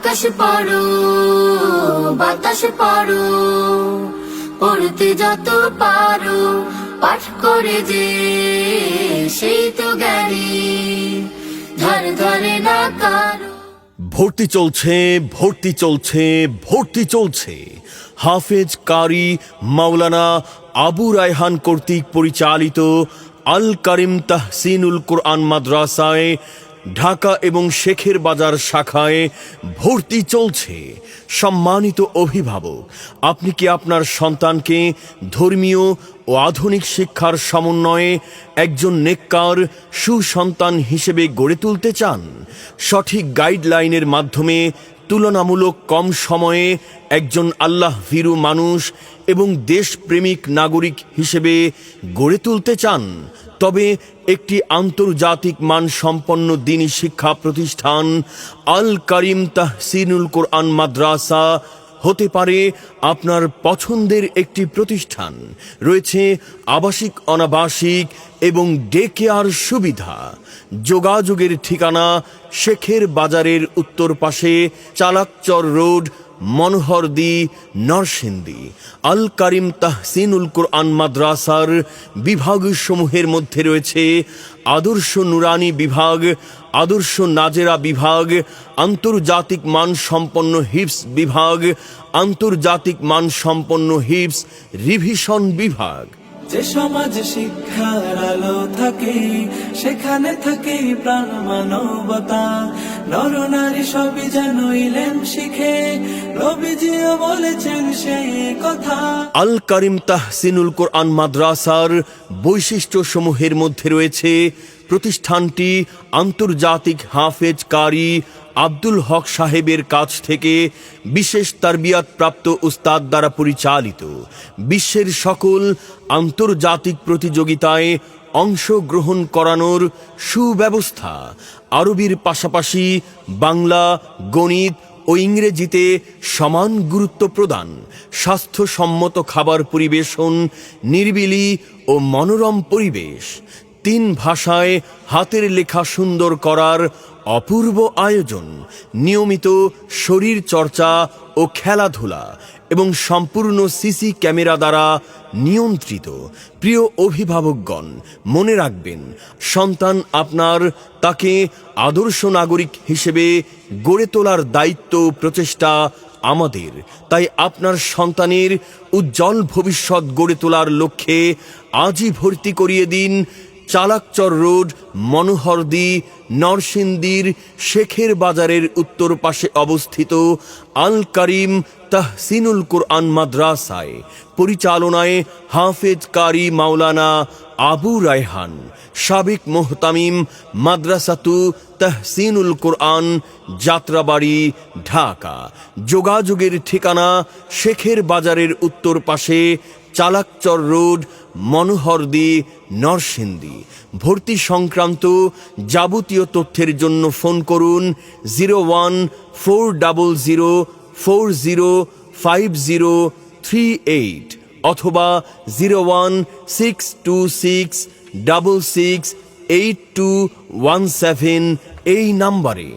আকাশ পড়ো বাতাস পড়ো, পড়তে যত পারো পাঠ করে যে সেই তো জ্ঞানী, ধার ধারে না কারো। ভর্তি চলছে ভর্তি চলছে ভর্তি চলছে হাফেজ কারি মাওলানা আবু রায়হান কর্তৃক পরিচালিত আল কারিম তাহসিনুল কোরআন মাদ্রাসায় ঢাকা এবং শেখের বাজার শাখায় ভর্তি চলছে। সম্মানিত অভিভাবক, আপনি কি আপনার সন্তানকে ধর্মীয় ও আধুনিক শিক্ষার সমন্বয়ে একজন নেককার সুসন্তান হিসেবে গড়ে তুলতে চান? সঠিক গাইডলাইনের মাধ্যমে তুলনামূলক কম সময়ে একজন আল্লাহ ভীরু মানুষ এবং দেশপ্রেমিক নাগরিক হিসেবে গড়ে তুলতে চান? তবে একটি আন্তর্জাতিক মানসম্পন্ন দ্বীনী শিক্ষা প্রতিষ্ঠান আল কারিম তাহসিনুল কোরআন মাদ্রাসা হতে পারে আপনার পছন্দের একটি প্রতিষ্ঠান। রয়েছে আবাসিক অনাবাসিক এবং ডে কেয়ার সুবিধা। যোগাযোগের ঠিকানা শেখের বাজারের উত্তর পাশে চালাকচর রোড, মনোহরদী, নরসিংদী। আল কারিম তাহসিনুল কোরআন মাদ্রাসার বিভাগসমূহের মধ্যে রয়েছে আদর্শ নুরানি বিভাগ, আদর্শ নাজেরা বিভাগ, আন্তর্জাতিক মানসম্পন্ন হিফজ বিভাগ, আন্তর্জাতিক মানসম্পন্ন হিফজ রিভিশন বিভাগ। যে সমাজ শিক্ষার আলো থাকে সেখানে থাকে প্রাণ মানবতা, নর নারী সবই যেন ইলম শিখে, নবীজিও বলেছেন সেই কথা। আল কারিম তাহসিনুল কোরআন মাদ্রাসার বৈশিষ্ট্য সমূহের মধ্যে রয়েছে প্রতিষ্ঠানটি আন্তর্জাতিক হাফেজ কারি আব্দুল হক সাহেবের কাছ থেকে বিশেষ তারবিয়াত প্রাপ্ত উস্তাদ দ্বারা পরিচালিত, বিশ্বের সকল আন্তর্জাতিক প্রতিযোগিতায় অংশগ্রহণ করানোর সুব্যবস্থা, আরবির পাশাপাশি বাংলা, গণিত ও ইংরেজিতে সমান গুরুত্ব প্রদান, স্বাস্থ্যসম্মত খাবার পরিবেশন, নিরিবিলি ও মনোরম পরিবেশ, 3 ভাষায় হাতের লেখা সুন্দর করার অপূর্ব আয়োজন, নিয়মিত শরীর চর্চা ও খেলাধুলা এবং সম্পূর্ণ সিসি ক্যামেরা দ্বারা নিয়ন্ত্রিত। প্রিয় অভিভাবকগণ, মনে রাখবেন, সন্তান আপনার, তাকে আদর্শ নাগরিক হিসেবে গড়ে তোলার দায়িত্ব প্রচেষ্টা আমাদের। তাই আপনার সন্তানের উজ্জ্বল ভবিষ্যৎ গড়ে তোলার লক্ষ্যে আজই ভর্তি করিয়ে দিন চালাকচর রোড, মনোহরদী, নরসিংদীর শেখের বাজারের উত্তর পাশে অবস্থিত আল কারিম তাহসিনুল কোরআন মাদ্রাসায়। পরিচালনায় হাফেজ কারি মাওলানা আবু রায়হান, সাবেক মোহতামিম, মাদ্রাসাতু তাহসিনুল কোরআন, যাত্রাবাড়ি, ঢাকা। যোগাযোগের ঠিকানা শেখের বাজারের উত্তর পাশে চালাকচর রোড, মনোহরদী, নরসিংদী। ভর্তি সংক্রান্ত যাবতীয় তথ্যের জন্য ফোন করুন 014004050038 অথবা 016266668217 এই নাম্বারে।